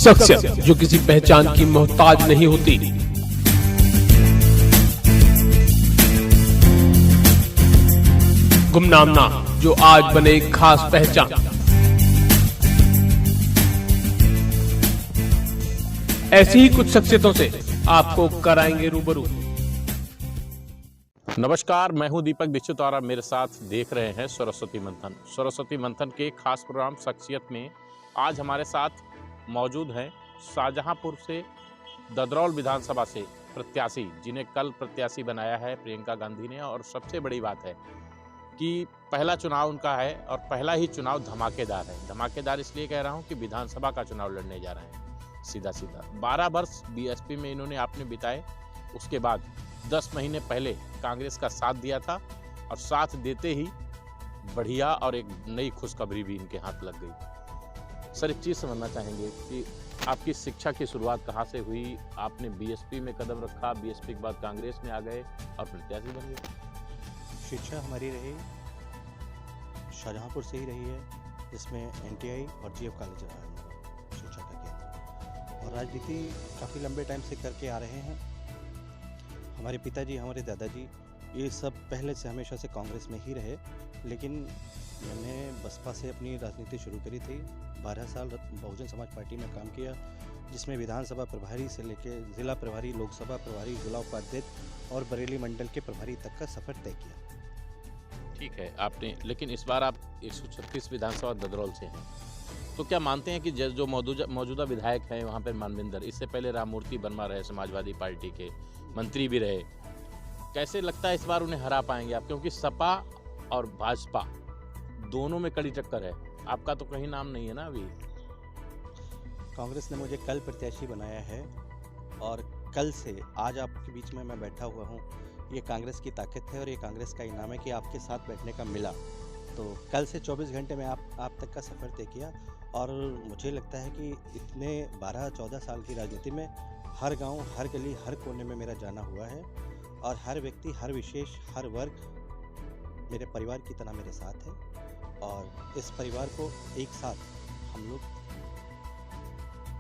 शख्सियत जो किसी पहचान की मोहताज नहीं होती। गुमनाम नाम जो आज बने एक खास पहचान। ऐसी ही कुछ शख्सियतों से आपको कराएंगे रूबरू। नमस्कार, मैं हूं दीपक दीक्षित और आप मेरे साथ देख रहे हैं सरस्वती मंथन। सरस्वती मंथन के खास प्रोग्राम शख्सियत में आज हमारे साथ मौजूद हैं शाहजहांपुर से ददरौल विधानसभा से प्रत्याशी, जिन्हें कल प्रत्याशी बनाया है प्रियंका गांधी ने। और सबसे बड़ी बात है कि पहला चुनाव उनका है और पहला ही चुनाव धमाकेदार है। धमाकेदार इसलिए कह रहा हूं कि विधानसभा का चुनाव लड़ने जा रहे हैं। सीधा 12 वर्ष बीएसपी में इन्होंने आपने बिताए। उसके बाद 10 महीने पहले कांग्रेस का साथ दिया था और साथ देते ही बढ़िया और एक नई खुशखबरी भी इनके हाथ लग गई। सर, एक चीज़ समझना चाहेंगे कि आपकी शिक्षा की शुरुआत कहाँ से हुई? आपने बीएसपी में कदम रखा, बीएसपी के बाद कांग्रेस में आ गए और प्रत्याशी बन गए। शिक्षा हमारी रही शाहजहांपुर से ही रही है, जिसमें एनटीआई और जीएफ कॉलेज रहा है हमारा शिक्षा का केंद्र। और राजनीति काफ़ी लंबे टाइम से करके आ रहे हैं। हमारे पिताजी, हमारे दादाजी, ये सब पहले से हमेशा से कांग्रेस में ही रहे, लेकिन मैंने बसपा से अपनी राजनीति शुरू करी थी। 12 साल बहुजन समाज पार्टी में काम किया, जिसमें विधानसभा प्रभारी से लेकर जिला प्रभारी, लोकसभा प्रभारी, जिला उपाध्यक्ष और बरेली मंडल के प्रभारी तक का सफ़र तय किया। ठीक है, आपने, लेकिन इस बार आप 136 विधानसभा ददरौल से हैं, तो क्या मानते हैं कि जो मौजूदा विधायक हैं वहाँ पर मानविंदर, इससे पहले राममूर्ति वर्मा रहे, समाजवादी पार्टी के मंत्री भी रहे, कैसे लगता है इस बार उन्हें हरा पाएंगे आप? क्योंकि सपा और भाजपा दोनों में कड़ी टक्कर है, आपका तो कहीं नाम नहीं है ना अभी। कांग्रेस ने मुझे कल प्रत्याशी बनाया है और कल से आज आपके बीच में मैं बैठा हुआ हूँ। ये कांग्रेस की ताकत है और ये कांग्रेस का इनाम है कि आपके साथ बैठने का मिला। तो कल से 24 घंटे में आप तक का सफ़र तय किया। और मुझे लगता है कि इतने 12-14 साल की राजनीति में हर गांव, हर गली, हर कोने में मेरा जाना हुआ है और हर व्यक्ति, हर विशेष, हर वर्ग मेरे परिवार की तरह मेरे साथ है। और इस परिवार को एक साथ हम लोग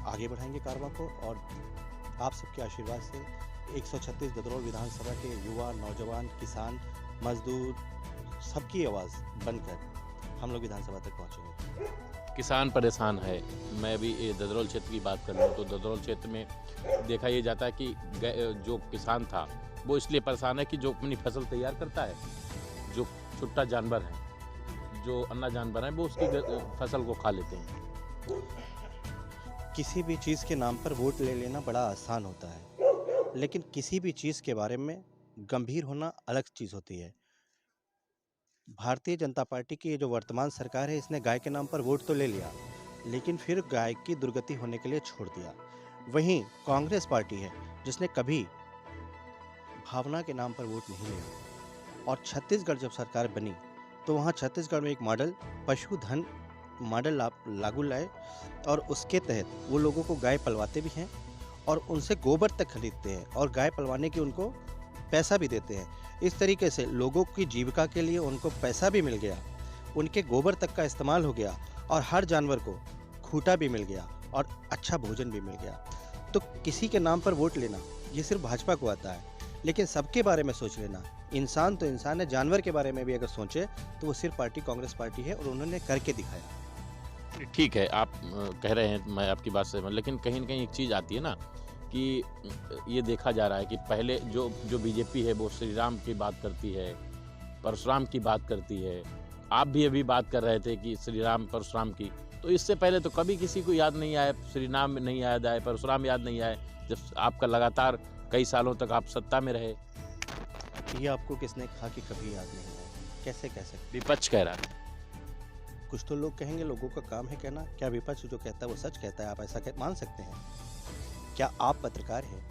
आगे बढ़ाएंगे कारवां को। और आप सबके आशीर्वाद से 136 ददरौल विधानसभा के युवा, नौजवान, किसान, मजदूर, सबकी आवाज़ बनकर हम लोग विधानसभा तक पहुँचेंगे। किसान परेशान है। मैं भी ददरौल क्षेत्र की बात कर रहा हूँ तो ददरौल क्षेत्र में देखा ये जाता है कि जो किसान था वो इसलिए परेशान है कि जो अपनी फसल तैयार करता है, जो छुट्टा जानवर है, जो अन्ना जानवर है, वो उसकी फसल को खा लेते हैं। किसी भी चीज़ के नाम पर वोट ले लेना बड़ा आसान होता है, लेकिन किसी भी चीज़ के बारे में गंभीर होना अलग चीज़ होती है। भारतीय जनता पार्टी की ये जो वर्तमान सरकार है, इसने गाय के नाम पर वोट तो ले लिया, लेकिन फिर गाय की दुर्गति होने के लिए छोड़ दिया। वहीं कांग्रेस पार्टी है जिसने कभी भावना के नाम पर वोट नहीं लिया। और छत्तीसगढ़ जब सरकार बनी तो वहाँ छत्तीसगढ़ में एक मॉडल, पशुधन मॉडल लागू लाए और उसके तहत वो लोगों को गाय पलवाते भी हैं और उनसे गोबर तक खरीदते हैं और गाय पलवाने की उनको पैसा भी देते हैं। इस तरीके से लोगों की जीविका के लिए उनको पैसा भी मिल गया, उनके गोबर तक का इस्तेमाल हो गया और हर जानवर को खूंटा भी मिल गया और अच्छा भोजन भी मिल गया। तो किसी के नाम पर वोट लेना ये सिर्फ भाजपा को आता है, लेकिन सबके बारे में सोच लेना, इंसान तो इंसान है, जानवर के बारे में भी अगर सोचे तो वो सिर्फ पार्टी कांग्रेस पार्टी है और उन्होंने करके दिखाया। ठीक है, आप कह रहे हैं, मैं आपकी बात से, लेकिन कहीं ना कहीं एक चीज़ आती है ना कि ये देखा जा रहा है कि पहले जो बीजेपी है वो श्री राम की बात करती है, परशुराम की बात करती है। आप भी अभी बात कर रहे थे कि श्री राम परशुराम की, तो इससे पहले तो कभी किसी को याद नहीं आया, श्री राम नहीं याद आए, परशुराम याद नहीं आए, जब आपका लगातार कई सालों तक आप सत्ता में रहे। ये आपको किसने कहा कि कभी याद नहीं आया? कैसे कह सकते? विपक्ष कह रहा है। कुछ तो लोग कहेंगे लोगों का काम है कहना। क्या विपक्ष जो कहता है वो सच कहता है? आप ऐसा मान सकते हैं? क्या आप पत्रकार हैं,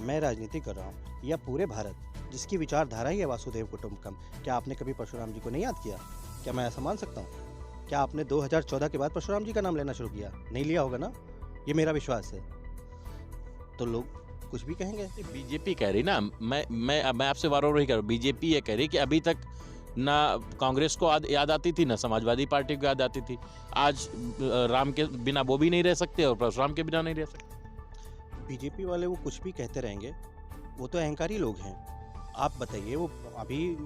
मैं राजनीति कर रहा हूँ, या पूरे भारत जिसकी विचारधारा ही है वासुदेव कुटुंबकम, क्या आपने कभी परशुराम जी को नहीं याद किया? क्या मैं ऐसा मान सकता हूँ? क्या आपने 2014 के बाद परशुराम जी का नाम लेना शुरू किया? नहीं लिया होगा ना, ये मेरा विश्वास है। तो लोग कुछ भी कहेंगे। बीजेपी कह रही ना, मैं आपसे बार बार वही कह रहा हूँ, बीजेपी ये कह रही कि अभी तक ना कांग्रेस को याद आती थी, ना समाजवादी पार्टी को याद आती थी। आज राम के बिना वो भी नहीं रह सकते और परशुराम के बिना नहीं रह सकते। बीजेपी वाले वो कुछ भी कहते रहेंगे, वो तो अहंकारी लोग हैं। आप बताइए, वो अभी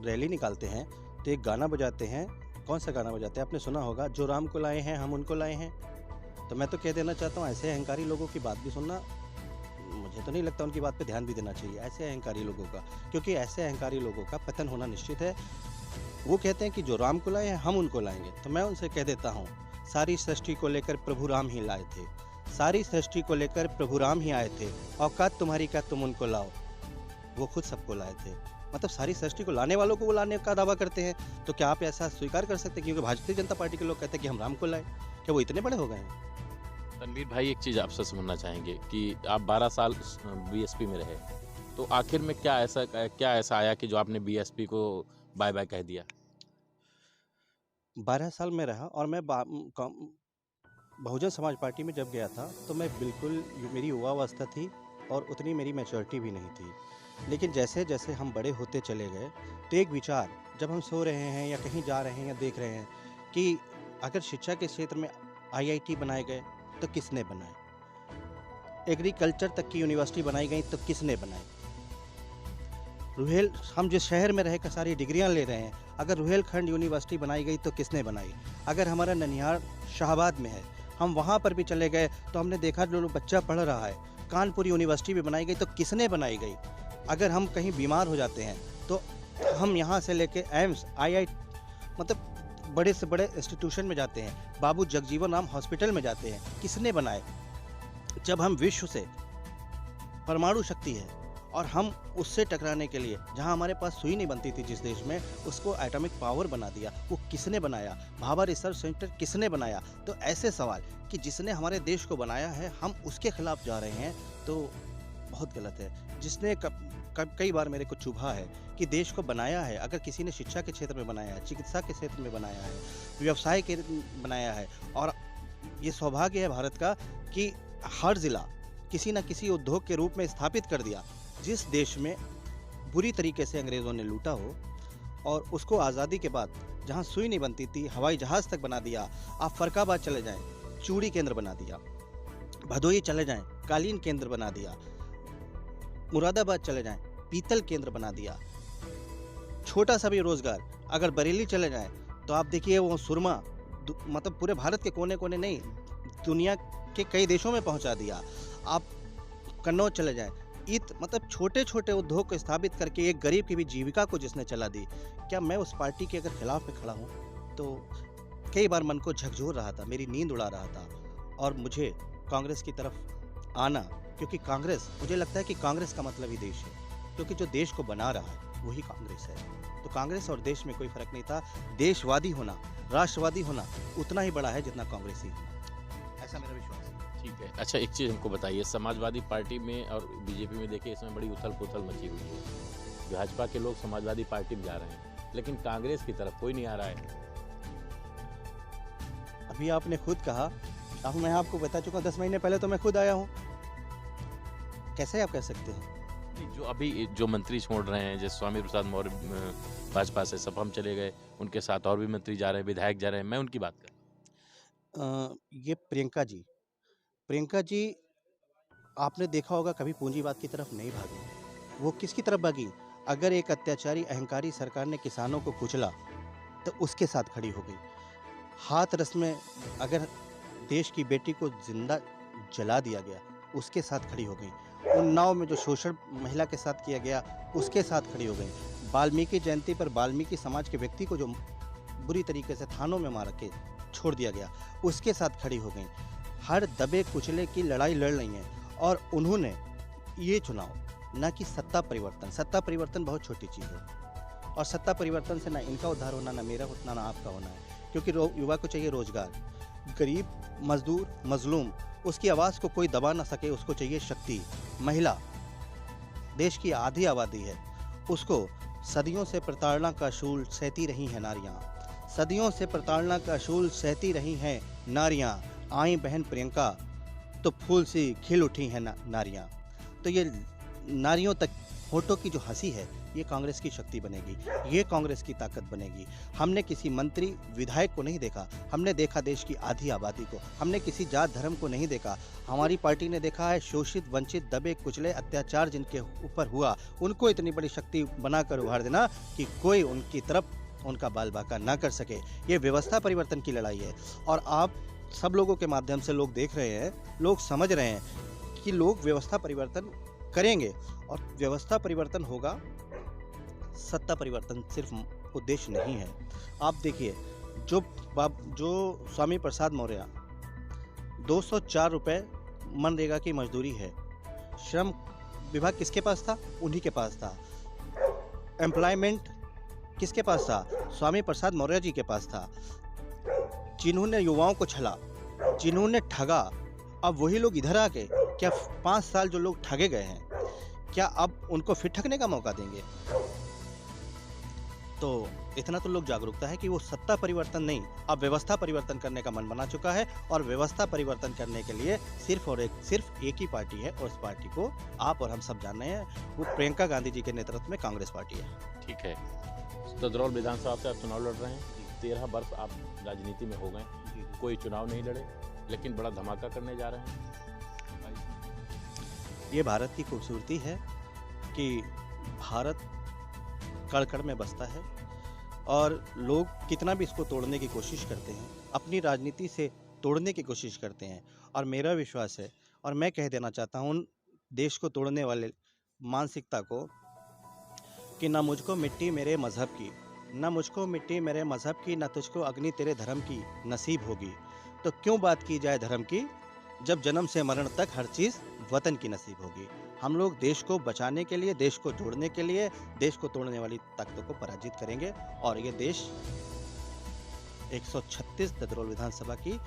रैली निकालते हैं तो एक गाना बजाते हैं। कौन सा गाना बजाते हैं? आपने सुना होगा, जो राम को लाए हैं हम उनको लाए हैं। तो मैं तो कह देना चाहता हूँ, ऐसे अहंकारी लोगों की बात भी सुनना, मुझे तो नहीं लगता उनकी बात पे ध्यान भी देना चाहिए, ऐसे अहंकारी लोगों का। क्योंकि ऐसे अहंकारी लोगों का पतन होना निश्चित है। वो कहते हैं कि जो राम को लाए हैं हम उनको लाएंगे। तो मैं उनसे कह देता हूँ, सारी सृष्टि को लेकर प्रभु राम ही लाए थे, सारी सृष्टि को लेकर प्रभु राम ही आए थे। औकात तुम्हारी क्या तुम उनको लाओ, वो खुद सबको लाए थे। मतलब सारी सृष्टि को लाने वालों को वो लाने का दावा करते हैं। तो क्या आप ऐसा स्वीकार कर सकते हैं? क्योंकि भारतीय जनता पार्टी के लोग कहते हैं कि हम राम को लाए, क्या वो इतने बड़े हो गए हैं? तनवीर भाई, एक चीज़ आपसे समझना चाहेंगे कि आप 12 साल बीएसपी में रहे, तो आखिर में क्या ऐसा आया कि जो आपने बीएसपी को बाय बाय कह दिया? 12 साल में रहा और मैं बहुजन समाज पार्टी में जब गया था तो मैं बिल्कुल, मेरी युवावस्था थी और उतनी मेरी मैच्योरिटी भी नहीं थी। लेकिन जैसे जैसे हम बड़े होते चले गए तो एक विचार, जब हम सो रहे हैं या कहीं जा रहे हैं या देख रहे हैं कि अगर शिक्षा के क्षेत्र में आईआईटी बनाए गए तो किसने बनाए, एग्रीकल्चर तक की यूनिवर्सिटी बनाई गई तो किसने बनाई, रुहेल, हम जिस शहर में रहकर सारी डिग्रियां ले रहे हैं, अगर रुहेलखंड यूनिवर्सिटी बनाई गई तो किसने बनाई। अगर हमारा ननिहाल शाहबाद में है, हम वहाँ पर भी चले गए तो हमने देखा जो बच्चा पढ़ रहा है, कानपुर यूनिवर्सिटी भी बनाई गई तो किसने बनाई गई। अगर हम कहीं बीमार हो जाते हैं तो हम यहाँ से लेके एम्स, मतलब बड़े से बड़े इंस्टीट्यूशन में जाते हैं, बाबू जगजीवन राम हॉस्पिटल में जाते हैं, किसने बनाए। जब हम विश्व से परमाणु शक्ति है और हम उससे टकराने के लिए, जहां हमारे पास सुई नहीं बनती थी जिस देश में, उसको एटॉमिक पावर बना दिया, वो किसने बनाया। भाभा रिसर्च सेंटर किसने बनाया। तो ऐसे सवाल कि जिसने हमारे देश को बनाया है हम उसके खिलाफ जा रहे हैं तो बहुत गलत है। जिसने कई बार मेरे को चुभा है कि देश को बनाया है, अगर किसी ने शिक्षा के क्षेत्र में बनाया है, चिकित्सा के क्षेत्र में बनाया है, व्यवसाय के बनाया है, और ये सौभाग्य है भारत का कि हर जिला किसी न किसी उद्योग के रूप में स्थापित कर दिया। जिस देश में बुरी तरीके से अंग्रेज़ों ने लूटा हो और उसको आज़ादी के बाद जहां सुई नहीं बनती थी हवाई जहाज़ तक बना दिया। आप फरक्काबाद चले जाएं, चूड़ी केंद्र बना दिया। भदोही चले जाएं, कालीन केंद्र बना दिया। मुरादाबाद चले जाएं, पीतल केंद्र बना दिया। छोटा सा भी रोजगार, अगर बरेली चले जाएं तो आप देखिए वो सुरमा, मतलब पूरे भारत के कोने कोने नहीं, दुनिया के कई देशों में पहुंचा दिया। आप कन्नौज चले जाएं, मतलब छोटे छोटे उद्योग को स्थापित करके एक गरीब की भी जीविका को जिसने चला दी। क्या मैं उस पार्टी के अगर खिलाफ में खड़ा हूँ तो कई बार मन को झकझोर रहा था, मेरी नींद उड़ा रहा था और मुझे कांग्रेस की तरफ आना, क्योंकि कांग्रेस, मुझे लगता है कि कांग्रेस का मतलब ही देश है, क्योंकि जो देश को बना रहा है वही कांग्रेस है। तो कांग्रेस और देश में कोई फर्क नहीं था। देशवादी होना, राष्ट्रवादी होना उतना ही बड़ा है जितना कांग्रेसी होना, ऐसा मेरा विश्वास है। ठीक है। अच्छा, एक चीज़ हमको बताइए, समाजवादी पार्टी में और बीजेपी में देखिए इसमें बड़ी उथल पुथल मची हुई है। भाजपा के लोग समाजवादी पार्टी में जा रहे हैं लेकिन कांग्रेस की तरफ कोई नहीं आ रहा है। अभी आपने खुद कहा, अब मैं आपको बता चुका, 10 महीने पहले तो मैं खुद आया हूँ। कैसे आप कह सकते हैं? जो अभी जो मंत्री छोड़ रहे हैं, जैसे स्वामी प्रसाद मौर्य भाजपा से सब हम चले गए, उनके साथ और भी मंत्री जा रहे हैं, विधायक जा रहे हैं, मैं उनकी बात कर। ये प्रियंका जी, आपने देखा होगा कभी पूंजीवाद की तरफ नहीं भागी। वो किसकी तरफ भागी? अगर एक अत्याचारी अहंकारी सरकार ने किसानों को कुचला तो उसके साथ खड़ी हो गई। हाथ रस में अगर देश की बेटी को जिंदा जला दिया गया, उसके साथ खड़ी हो गई। उन्नाव में जो शोषण महिला के साथ किया गया, उसके साथ खड़ी हो गई। वाल्मीकि जयंती पर वाल्मीकि समाज के व्यक्ति को जो बुरी तरीके से थानों में मार के छोड़ दिया गया, उसके साथ खड़ी हो गई। हर दबे कुचले की लड़ाई लड़ रही हैं और उन्होंने ये चुनाव, ना कि सत्ता परिवर्तन। सत्ता परिवर्तन बहुत छोटी चीज़ है और सत्ता परिवर्तन से ना इनका उद्धार होना, ना मेरा उतना, ना आपका होना है। क्योंकि युवा को चाहिए रोजगार, गरीब, मजदूर, मजलूम, उसकी आवाज़ को कोई दबा ना सके, उसको चाहिए शक्ति। महिला देश की आधी आबादी है, उसको सदियों से प्रताड़ना का शूल सहती रही हैं नारियाँ, सदियों से प्रताड़ना का शूल सहती रही हैं नारियाँ। आई बहन प्रियंका तो फूल सी खिल उठी हैं नारियाँ। तो ये नारियों तक होठों की जो हंसी है, ये कांग्रेस की शक्ति बनेगी, ये कांग्रेस की ताकत बनेगी। हमने किसी मंत्री विधायक को नहीं देखा, हमने देखा देश की आधी आबादी को, हमने किसी जात धर्म को नहीं देखा। हमारी पार्टी ने देखा है शोषित, वंचित, दबे कुचले, अत्याचार जिनके ऊपर हुआ, उनको इतनी बड़ी शक्ति बनाकर उभार देना कि कोई उनकी तरफ उनका बाल बांका ना कर सके। ये व्यवस्था परिवर्तन की लड़ाई है और आप सब लोगों के माध्यम से लोग देख रहे हैं, लोग समझ रहे हैं कि लोग व्यवस्था परिवर्तन करेंगे और व्यवस्था परिवर्तन होगा, सत्ता परिवर्तन सिर्फ उद्देश्य नहीं है। आप देखिए, जो स्वामी प्रसाद मौर्य 204 रुपये मनरेगा की मजदूरी है, श्रम विभाग किसके पास था? उन्हीं के पास था। एम्प्लॉयमेंट किसके पास था? स्वामी प्रसाद मौर्य जी के पास था। जिन्होंने युवाओं को छला, जिन्होंने ठगा, अब वही लोग इधर आके क्या 5 साल जो लोग ठगे गए हैं, क्या अब उनको फिर ठगने का मौका देंगे? तो इतना तो लोग जागरूकता है कि वो सत्ता परिवर्तन नहीं, अब व्यवस्था परिवर्तन करने का मन बना चुका है और व्यवस्था परिवर्तन करने के लिए सिर्फ एक ही पार्टी है और उस पार्टी को आप और हम सब जान रहे हैं, वो प्रियंका गांधी जी के नेतृत्व में कांग्रेस पार्टी है। ठीक है, ददरौल विधानसभा से आप चुनाव लड़ रहे हैं, 13 वर्ष आप राजनीति में हो गए, कोई चुनाव नहीं लड़े, लेकिन बड़ा धमाका करने जा रहे हैं। ये भारत की खूबसूरती है कि भारत कड़-कड़ में बसता है और लोग कितना भी इसको तोड़ने की कोशिश करते हैं, अपनी राजनीति से तोड़ने की कोशिश करते हैं। और मेरा विश्वास है और मैं कह देना चाहता हूँ उन देश को तोड़ने वाले मानसिकता को कि ना मुझको मिट्टी मेरे मज़हब की, ना मुझको मिट्टी मेरे मज़हब की, ना तुझको अग्नि तेरे धर्म की नसीब होगी। तो क्यों बात की जाए धर्म की, जब जन्म से मरण तक हर चीज़ वतन की नसीब होगी। हम लोग देश को बचाने के लिए, देश को जोड़ने के लिए, देश को तोड़ने वाली ताकतों को पराजित करेंगे और ये देश 136 ददरौल विधानसभा की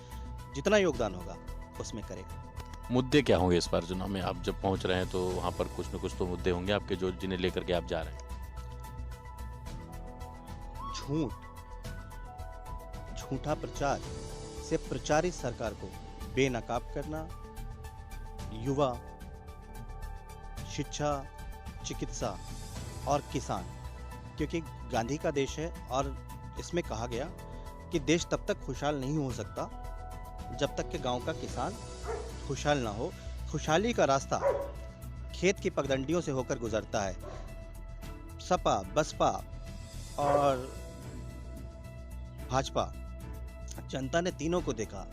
जितना योगदान होगा उसमें करेगा। मुद्दे क्या होंगे इस बार चुनाव में? आप जब पहुंच रहे हैं तो वहाँ पर कुछ न कुछ तो मुद्दे होंगे आपके, जो जिन्हें लेकर के आप जा रहे हैं। झूठा प्रचार से प्रचारित सरकार को बेनकाब करना, युवा, शिक्षा, चिकित्सा और किसान, क्योंकि गांधी का देश है और इसमें कहा गया कि देश तब तक खुशहाल नहीं हो सकता जब तक कि गांव का किसान खुशहाल ना हो। खुशहाली का रास्ता खेत की पगडंडियों से होकर गुजरता है। सपा, बसपा और भाजपा, जनता ने तीनों को देखा।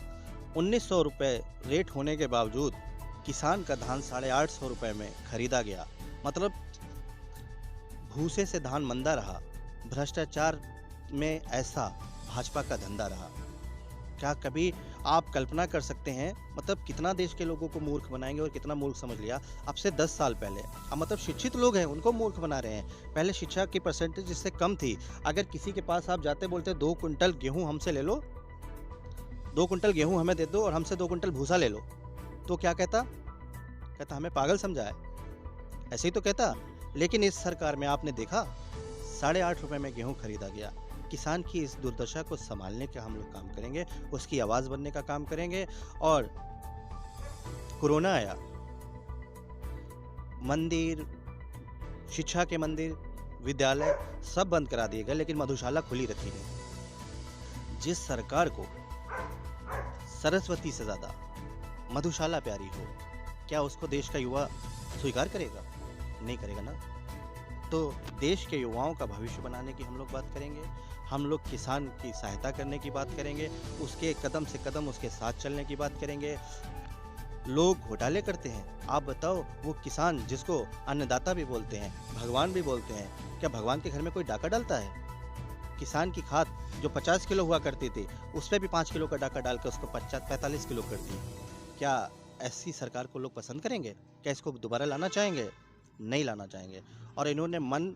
1900 रुपये रेट होने के बावजूद किसान का धान 850 रुपये में खरीदा गया। मतलब भूसे से धान मंदा रहा। भ्रष्टाचार में ऐसा भाजपा का धंधा रहा। क्या कभी आप कल्पना कर सकते हैं, मतलब कितना देश के लोगों को मूर्ख बनाएंगे और कितना मूर्ख समझ लिया। अब से 10 साल पहले, अब मतलब शिक्षित लोग हैं उनको मूर्ख बना रहे हैं। पहले शिक्षा की परसेंटेज इससे कम थी। अगर किसी के पास आप जाते बोलते 2 कुंटल गेहूं हमसे ले लो, 2 कुंटल गेहूं हमें दे दो और हमसे 2 कुंटल भूसा ले लो, तो क्या कहता हमें पागल समझा है, ऐसे ही तो कहता। लेकिन इस सरकार में आपने देखा 8.5 रुपये में गेहूं खरीदा गया। किसान की इस दुर्दशा को संभालने का हम लोग काम करेंगे, उसकी आवाज बनने का काम करेंगे। और कोरोना आया, मंदिर, शिक्षा के मंदिर, विद्यालय सब बंद करा दिए गए, लेकिन मधुशाला खुली रखी गई। जिस सरकार को सरस्वती से ज्यादा मधुशाला प्यारी हो, क्या उसको देश का युवा स्वीकार करेगा? नहीं करेगा ना। तो देश के युवाओं का भविष्य बनाने की हम लोग बात करेंगे, हम लोग किसान की सहायता करने की बात करेंगे, उसके कदम से कदम उसके साथ चलने की बात करेंगे। लोग घोटाले करते हैं, आप बताओ, वो किसान जिसको अन्नदाता भी बोलते हैं, भगवान भी बोलते हैं, क्या भगवान के घर में कोई डाका डालता है? किसान की खाद जो 50 किलो हुआ करती थी, उस पर भी 5 किलो का डाका डाल कर उसको 45 किलो कर दी। क्या ऐसी सरकार को लोग पसंद करेंगे? क्या इसको दोबारा लाना चाहेंगे? नहीं लाना चाहेंगे। और इन्होंने मन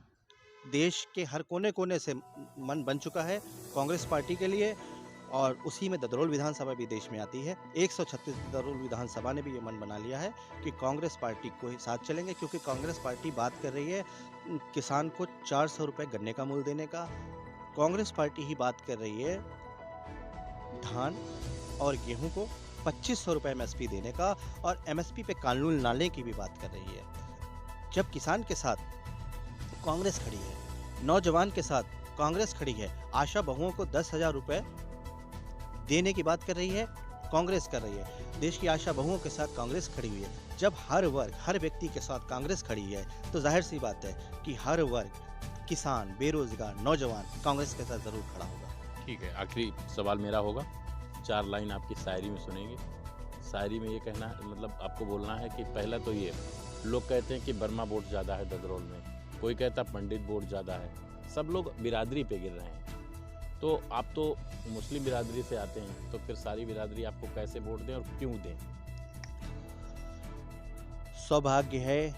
देश के हर कोने कोने से मन बन चुका है कांग्रेस पार्टी के लिए, और उसी में ददरौल विधानसभा भी देश में आती है। 136 ददरौल विधानसभा ने भी ये मन बना लिया है कि कांग्रेस पार्टी को ही साथ चलेंगे, क्योंकि कांग्रेस पार्टी बात कर रही है किसान को 400 रुपये गन्ने का मूल्य देने का। कांग्रेस पार्टी ही बात कर रही है धान और गेहूं को 2500 रुपये एमएसपी देने का, और एमएसपी पे कानून लाने की भी बात कर रही है। जब किसान के साथ कांग्रेस खड़ी है, नौजवान के साथ कांग्रेस खड़ी है। आशा बहुओं को 10,000 रुपए देने की बात कर रही है, कांग्रेस कर रही है। देश की आशा बहुओं के साथ कांग्रेस खड़ी हुई है। जब हर वर्ग, हर व्यक्ति के साथ कांग्रेस खड़ी है तो जाहिर सी बात है कि हर वर्ग, किसान, बेरोजगार, नौजवान कांग्रेस के साथ जरूर खड़ा होगा। ठीक है, आखिरी सवाल मेरा होगा, 4 लाइन आपकी शायरी में सुनेंगे। शायरी में ये कहना है, मतलब आपको बोलना है कि पहला तो ये, लोग कहते हैं कि बर्मा वोट ज़्यादा है ददरोल में, कोई कहता पंडित वोट ज़्यादा है, सब लोग बिरादरी पे गिर रहे हैं। तो आप तो मुस्लिम बिरादरी से आते हैं, तो फिर सारी बिरादरी आपको कैसे वोट दें और क्यों दें? सौभाग्य है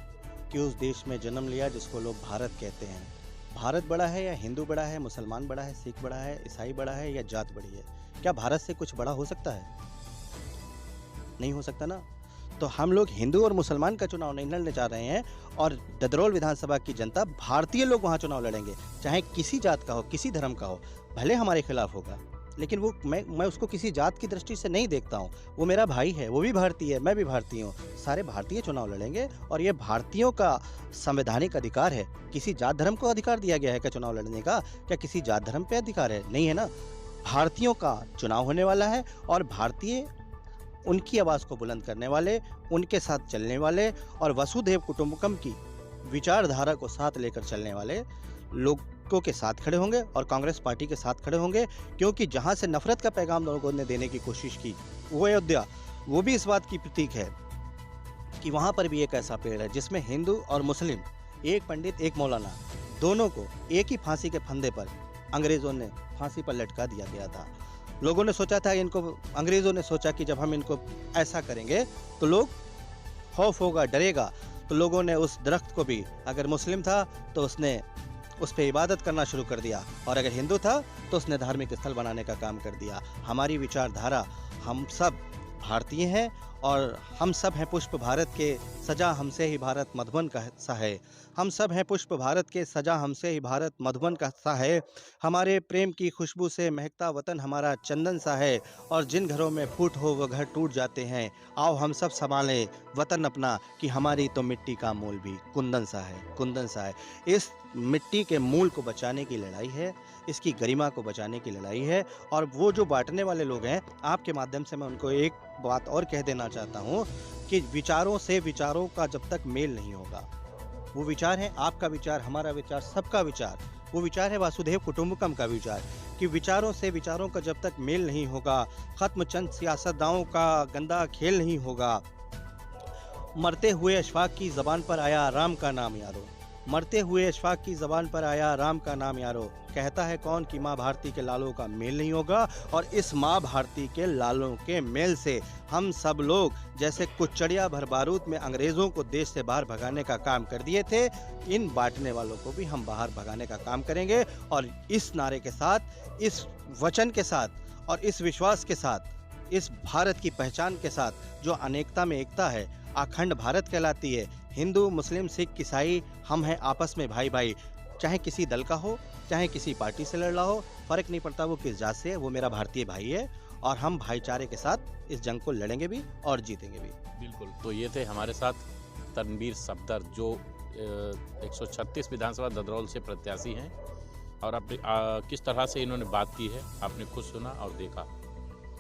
कि उस देश में जन्म लिया जिसको लोग भारत कहते हैं। भारत बड़ा है या हिंदू बड़ा है, मुसलमान बड़ा है, सिख बड़ा है, ईसाई बड़ा है या जात बड़ी है? क्या भारत से कुछ बड़ा हो सकता है? नहीं हो सकता ना। तो हम लोग हिंदू और मुसलमान का चुनाव नहीं लड़ने जा रहे हैं, और ददरोल विधानसभा की जनता, भारतीय लोग वहाँ चुनाव लड़ेंगे, चाहे किसी जात का हो, किसी धर्म का हो, भले हमारे खिलाफ होगा, लेकिन वो मैं उसको किसी जात की दृष्टि से नहीं देखता हूँ। वो मेरा भाई है, वो भी भारतीय है, मैं भी भारतीय हूँ। सारे भारतीय चुनाव लड़ेंगे और ये भारतीयों का संवैधानिक अधिकार है। किसी जात धर्म को अधिकार दिया गया है क्या चुनाव लड़ने का? क्या किसी जात धर्म पे अधिकार है? नहीं है ना। भारतीयों का चुनाव होने वाला है और भारतीय उनकी आवाज़ को बुलंद करने वाले, उनके साथ चलने वाले और वसुधैव कुटुंबकम की विचारधारा को साथ लेकर चलने वाले लोगों के साथ खड़े होंगे और कांग्रेस पार्टी के साथ खड़े होंगे। क्योंकि जहां से नफरत का पैगाम लोगों ने देने की कोशिश की, वो अयोध्या, वो भी इस बात की प्रतीक है कि वहां पर भी एक ऐसा पेड़ है जिसमें हिंदू और मुस्लिम, एक पंडित एक मौलाना, दोनों को एक ही फांसी के फंदे पर अंग्रेज़ों ने फांसी पर लटका दिया गया था। लोगों ने सोचा था, इनको, अंग्रेज़ों ने सोचा कि जब हम इनको ऐसा करेंगे तो लोग खौफ होगा, डरेगा। तो लोगों ने उस दरख्त को भी, अगर मुस्लिम था तो उसने उस पर इबादत करना शुरू कर दिया, और अगर हिंदू था तो उसने धार्मिक स्थल बनाने का काम कर दिया। हमारी विचारधारा, हम सब भारतीय हैं और हम सब हैं पुष्प भारत के, सजा हमसे ही भारत मधुबन का सा है। हम सब हैं पुष्प भारत के, सजा हमसे ही भारत मधुबन का सा है। हमारे प्रेम की खुशबू से महकता वतन हमारा चंदन सा है, और जिन घरों में फूट हो वो घर टूट जाते हैं। आओ हम सब संभालें वतन अपना, कि हमारी तो मिट्टी का मूल भी कुंदन सा है, कुंदन सा है। इस मिट्टी के मूल को बचाने की लड़ाई है, इसकी गरिमा को बचाने की लड़ाई है। और वो जो बांटने वाले लोग हैं, आपके माध्यम से मैं उनको एक बात और कह देना चाहता हूँ कि विचारों से विचारों का जब तक मेल नहीं होगा, वो विचार है आपका विचार, हमारा विचार, सबका विचार, वो विचार है वासुदेव कुटुंबकम का विचार, कि विचारों से विचारों का जब तक मेल नहीं होगा, खत्म चंद सियासतदानों का गंदा खेल नहीं होगा। मरते हुए अशफाक की ज़बान पर आया राम का नाम यारो, मरते हुए अशफाक की ज़बान पर आया राम का नाम यारो। कहता है कौन कि माँ भारती के लालों का मेल नहीं होगा, और इस माँ भारती के लालों के मेल से हम सब लोग, जैसे कुचड़िया भर बारूद में अंग्रेज़ों को देश से बाहर भगाने का काम कर दिए थे, इन बांटने वालों को भी हम बाहर भगाने का काम करेंगे। और इस नारे के साथ, इस वचन के साथ और इस विश्वास के साथ, इस भारत की पहचान के साथ, जो अनेकता में एकता है, अखंड भारत कहलाती है। हिंदू, मुस्लिम, सिख, ईसाई, हम हैं आपस में भाई भाई। चाहे किसी दल का हो, चाहे किसी पार्टी से लड़ रहा हो, फ़र्क नहीं पड़ता वो किस जात से है, वो मेरा भारतीय भाई है। और हम भाईचारे के साथ इस जंग को लड़ेंगे भी और जीतेंगे भी। बिल्कुल। तो ये थे हमारे साथ तनवीर सफदर, जो 136 विधानसभा ददरौल से प्रत्याशी हैं, और अपनी किस तरह से इन्होंने बात की है आपने खुद सुना और देखा।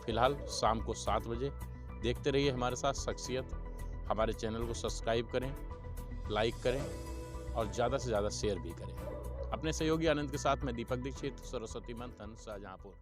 फिलहाल शाम को 7 बजे देखते रहिए हमारे साथ शख्सियत। हमारे चैनल को सब्सक्राइब करें, लाइक करें और ज़्यादा से ज़्यादा शेयर भी करें। अपने सहयोगी आनंद के साथ मैं दीपक दीक्षित, सरस्वती मंथन, शाहजहाँपुर।